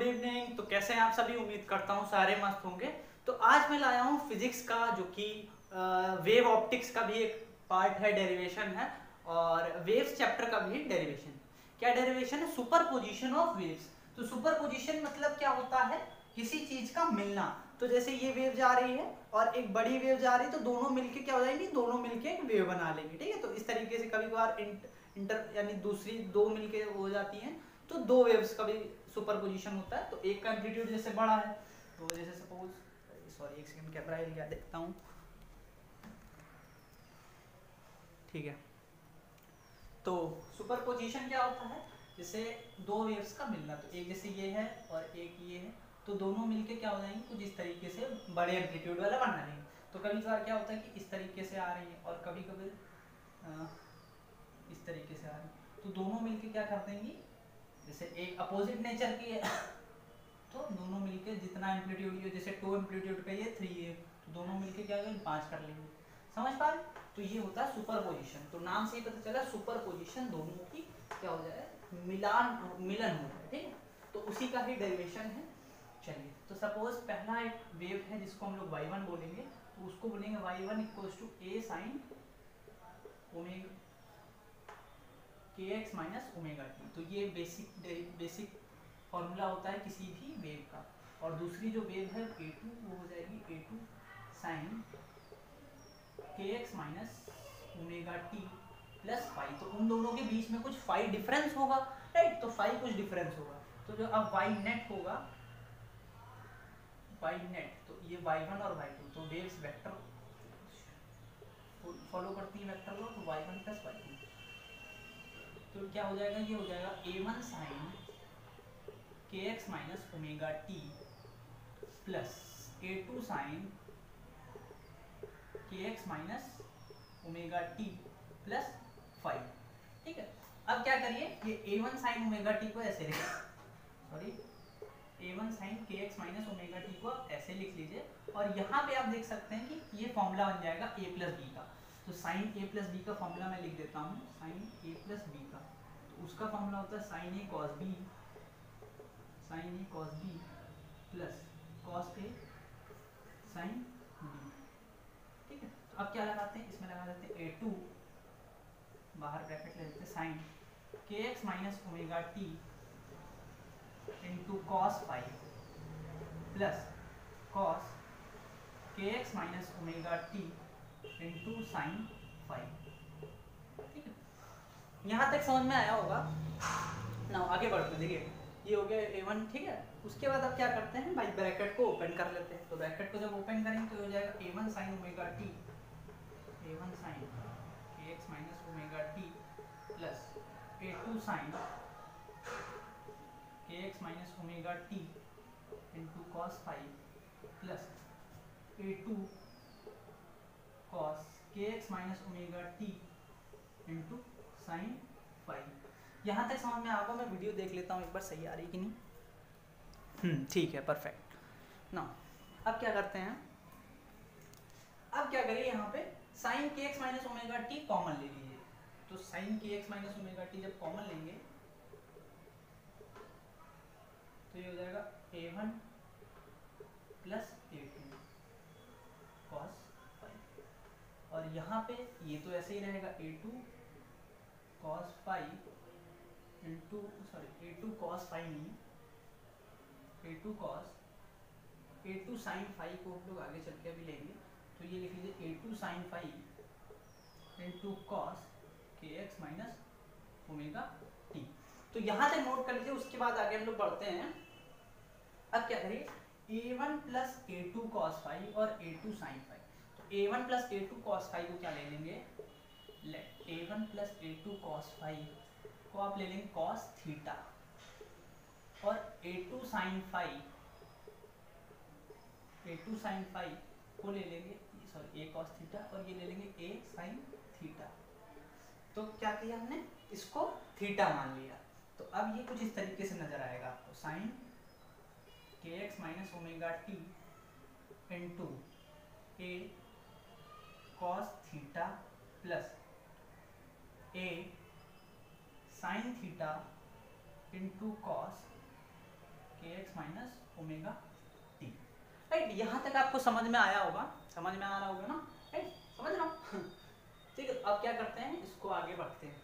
Evening. तो कैसे हैं आप सभी? उम्मीद करता हूँ सारे मस्त होंगे। तो आज मैं लाया हूँ फिजिक्स का, जो कि वेव ऑप्टिक्स का भी एक पार्ट है, डेरिवेशन है, और वेव्स चैप्टर का भी डेरिवेशन। क्या डेरिवेशन है? Superposition of waves. तो सुपरपोजिशन मतलब क्या होता है? किसी चीज का मिलना। तो जैसे ये वेव जा रही है और एक बड़ी वेव जा रही है, तो दोनों मिलके क्या हो जाएंगी? दोनों मिलके एक वेव बना लेंगे। ठीक है, तो इस तरीके से कभी कभार इंटर यानी दूसरी दो मिलके हो जाती हैं, तो दो वेव्स का भी सुपरपोजिशन होता है। तो एक का एम्पलीट्यूड जैसे बड़ा है, तो जैसे सपोज, सॉरी एक सेकंड, कैमरा हिल गया, देखता हूँ। ठीक है, तो सुपरपोजिशन क्या होता है? जैसे दो वेव्स का मिलना, तो एक जैसे ये है और एक ये है, तो दोनों मिलके क्या हो जाएंगे? कुछ इस तरीके से बड़े एम्पलीट्यूड वाला बना लेंगे। तो कभी कभार क्या होता है कि इस तरीके से आ रही है और कभी कभी इस तरीके से आ रही है, तो दोनों मिलके क्या कर देंगी? जैसे एक अपोजिट नेचर की है तो दोनों मिलके जितना एम्पलीट्यूड है, जैसे 2 एम्पलीट्यूड का ये 3 है, तो दोनों मिलके क्या करेंगे? 5 कर लेंगे। समझ पा रहे? तो ये होता है सुपरपोजिशन। तो नाम से ही पता चला सुपरपोजिशन, दोनों की क्या हो जाए? मिलन हो जाए। ठीक है, तो उसी का ही डेरिवेशन है। चलिए, तो सपोज पहला एक वेव है जिसको हम लोग y1 बोलेंगे, तो उसको बोलेंगे y1 equals to a sin omega kx minus omega t. तो ये बेसिक फॉर्मूला होता है किसी भी वेव का। और दूसरी जो वेव है a2, वो हो जाएगी a2 sin kx minus omega t plus phi. तो उन दोनों के बीच में कुछ फाई डिफरेंस होगा, राइट? तो फाई कुछ डिफरेंस होगा, तो जो अब y नेट होगा, y नेट, तो ये y1 और y2, तो वेव्स वेक्टर फॉलो करती है वेक्टर को, तो y1 प्लस y2, तो क्या हो जाएगा? ये हो जाएगा a1 sin kx minus omega t plus a2 sin kx minus omega t plus 5। ठीक है, अब क्या करिए? ये a1 sin ओमेगा टी को ऐसे लिखिए, sorry, a1 sin kx minus omega T को आप ऐसे लिख लीजिए। और यहाँ पे आप देख सकते हैं कि ये फॉर्मूला बन जाएगा a प्लस बी का। तो साइन a प्लस बी का फॉर्मूला मैं लिख देता हूँ, साइन a प्लस बी का। तो उसका फॉर्मूला होता है sine a cos b, sine a cos b plus cos a sine b. ठीक है, तो अब क्या लगाते हैं? इसमें लगा देते हैं a2, बाहर ब्रैकेट ले देते हैं, sine kx minus omega t into cos phi plus cos kx minus omega t into sine phi. ठीक है, यहाँ तक समझ में आया होगा ना? आगे बढ़ते, देखिए ये हो गया a1। ठीक है, उसके बाद अब क्या करते हैं भाई? ब्रैकेट को ओपन कर लेते हैं। तो ब्रैकेट को जब ओपन करेंगे तो हो जाएगा a1 sin omega T, a1 sin kx minus omega t plus a2 sin kx minus omega t into cos phi plus a2 cos kx minus omega t into sine five. यहाँ तक समझ में आ गया? मैं वीडियो देख लेता हूँ एक बार, सही आ रही कि नहीं। ठीक है, परफेक्ट। ना अब क्या करते हैं? अब क्या करिए, यहाँ पे sine kx minus omega t common ले लीजिए। तो sine kx minus omega t जब कॉमन लेंगे तो ये हो जाएगा a1 plus a2 cos five. और यहाँ पे ये तो ऐसे ही रहेगा a2 cos five into, sorry a2 cos five नहीं, a2 sin फाइव को हम लोग आगे चल के अभी लेंगे। तो ये लिख लीजिए a2 sin five into cos kx minus omega t. तो यहाँ तक नोट कर लीजिए, उसके बाद आगे हम लोग बढ़ते हैं। अब क्या करिए? a1 plus a2 cos five और a2 sin फाइव। तो a1 plus a2 cos five को क्या ले लेंगे? a1 plus a2 cos five को आप ले लेंगे cos थीटा, और a2 sin फाइव को ले लेंगे, सॉरी a cos थीटा, और ये ले लेंगे a sin थीटा। तो क्या किया हमने? इसको थीटा मान लिया। तो अब ये कुछ इस तरीके से नजर आएगा आपको, sine kx minus omega t into a cos theta plus a sin theta into cos kx minus omega t. Right, यहाँ तक आपको समझ में आया होगा, समझ में आ रहा होगा ना, राइट, समझ रहा हूँ। ठीक है, अब क्या करते हैं, इसको आगे बढ़ते हैं।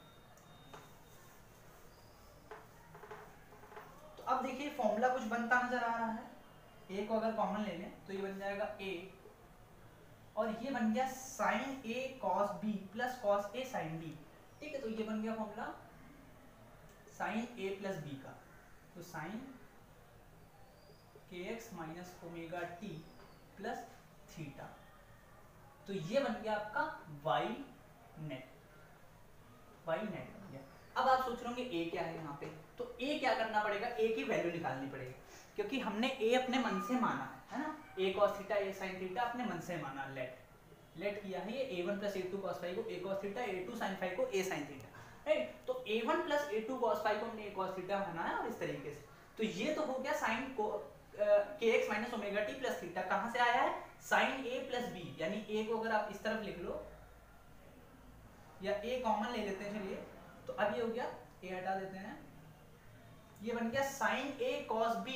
तो अब देखिए फॉर्मूला कुछ बनता नजर आ रहा है। a को अगर कॉमन ले लें तो ये बन जाएगा a, और ये बन गया sine a cos b plus cos a sin b। ठीक है, तो ये बन गया formula sine a plus b का। तो sine kx minus omega t plus theta, तो ये बन गया आपका y नेट, y नेट बन गया। अब आप सोच रहे होंगे a क्या है यहाँ पे, तो a क्या करना पड़ेगा, a की वैल्यू निकालनी पड़ेगी, क्योंकि हमने a अपने मन से माना है ना, a cos theta a sin theta अपने मन से माना, लेट किया है ये a1 plus a2 cos phi को a cos theta, a2 sin phi को a sin थीटा, राइट। तो a1 plus a2 cos phi को हमने a cos थीटा माना है, और इस तरीके से, तो ये तो हो गया साइन को kx minus omega t plus theta, कहाँ से आया है, साइन a प्लस b, यानी a को अगर आप इस तरफ लिख लो, या a कॉमन ले लेते हैं, चलिए, तो अब ये हो गया, a हटा देते हैं, ये बन गया sine a cos b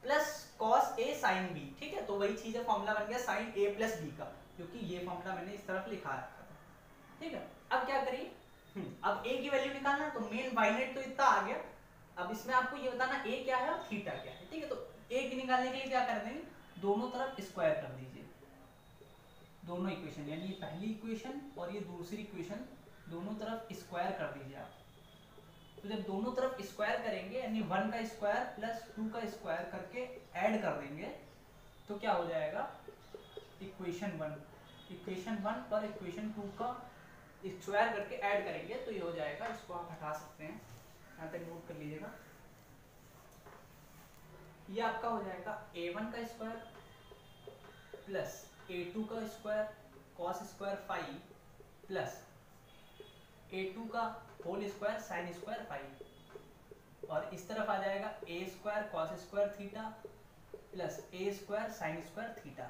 plus cos a sin b। ठीक है, तो वही चीज है, फॉर्मूला बन गया साइन a प्लस b का, क्योंकि ये फॉर्मूला मैंने इस तरफ लिखा है। ठीक है, अब क्या करिए, अब a की वैल्यू निकालना, तो मेन y नेट तो इतना आ गया, अब इसमें आपको ये बताना a क्या है और थीटा क्या है। ठीक है, तो a की निकालने के लिए क्या कर देंगे, दोनों तरफ स्क्वायर कर दीजिए, दोनों इक्वेशन, यानी ये पहली इक्वेशन और ये दूसरी इक्वेशन, दोनों तरफ स्क्वायर कर दीजिए आप। तो जब दोनों तरफ स्क्वायर करेंगे, यानी 1 का स्क्वायर प्लस 2 का स्क्वायर करके ऐड कर देंगे, तो क्या हो जाएगा, इक्वेशन 1 और इक्वेशन 2 का स्क्वायर करके ऐड करेंगे, तो ये हो जाएगा, इसको आप हटा सकते हैं, यहाँ तक नोट कर लीजिएगा, ये आपका हो जाएगा a1 का स्क्वायर प्लस a2 का square cos square phi plus a2 का whole square sine square phi, और इस तरफ आ जाएगा a square cos square theta plus a square sine square theta.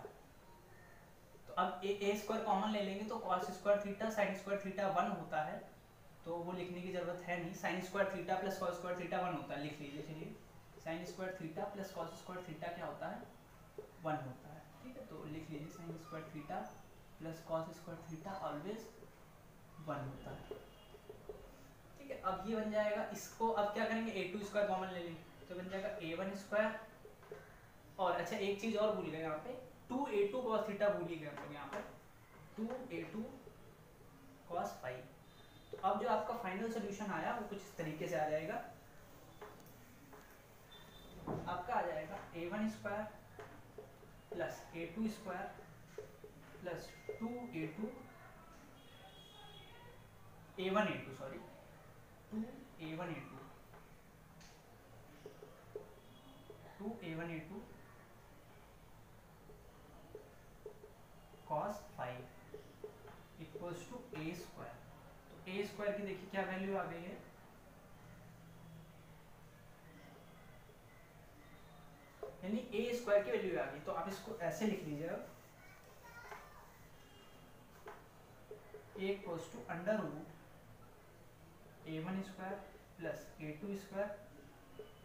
तो अब a स्क्वायर कॉमन ले लेंगे, तो cos square theta sine square theta 1 होता है, तो वो लिखने की जरूरत है नहीं, sign square theta plus cos square theta 1 होता है, लिख लीजिए, चलिए, sign square theta plus cos square theta क्या होता है, 1 होता है। ठीक है, तो लिख लीजिए sign square theta plus cos square theta always 1 होता है। ठीक है, अब ये बन जाएगा, इसको अब क्या करेंगे, a2 स्क्वायर कॉमन ले लेंगे, तो बन जाएगा a1 स्क्वायर, और अच्छा एक चीज और भूल गए यहाँ पे, 2a2 cos थीटा भूल ही गए हम लोग यहाँ पे, 2a2 cos फाई। तो अब जो आपका फाइनल सोल्यूशन आया वो कुछ इस तरीके से आ जाएगा, आपका आ जाएगा a1 square plus a2 square plus 2a1 a2 sorry 2a1 a2 cos phi equals to a square. तो a स्क्वायर की देखिए क्या वैल्यू आ गई है, यानी a स्क्वायर की वैल्यू आ गई, तो आप इसको ऐसे लिख लीजिएगा, a equals to under root a1 square plus a2 square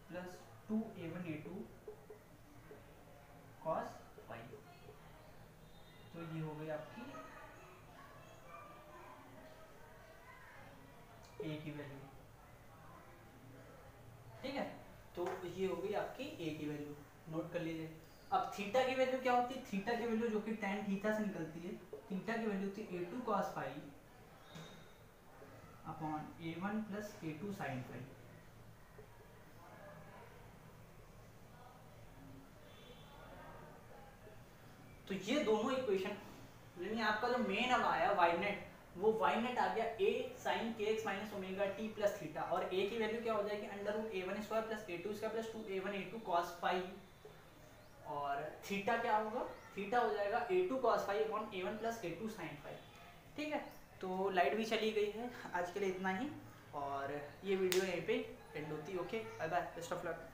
plus 2a1 a2 cos phi. तो ये हो गई आपकी a की वैल्यू। ठीक है, तो ये हो गई आपकी a की वैल्यू, नोट कर लीजिए। अब थीटा की वैल्यू क्या होती है, थीटा की वैल्यू जो कि tan थीटा से निकलती है, थीटा की वैल्यू होती है a2 cos phi upon a1 plus a2 sin phi. तो ये दोनों इक्वेशन, यानी आपका जो मेन अब आया y नेट, वो y नेट आ गया a sin kx minus omega t plus theta, और a की वैल्यू क्या हो जाएगी, under root a1 square plus a2 square plus 2a1 a2 cos phi, और थीटा क्या होगा, थीटा हो जाएगा a2 cos phi upon a1 plus a2 sin phi. ठीक है, तो लाइट भी चली गई है, आज के लिए इतना ही, और ये वीडियो यहीं पे एंड होती है। Okay, bye bye, best of luck.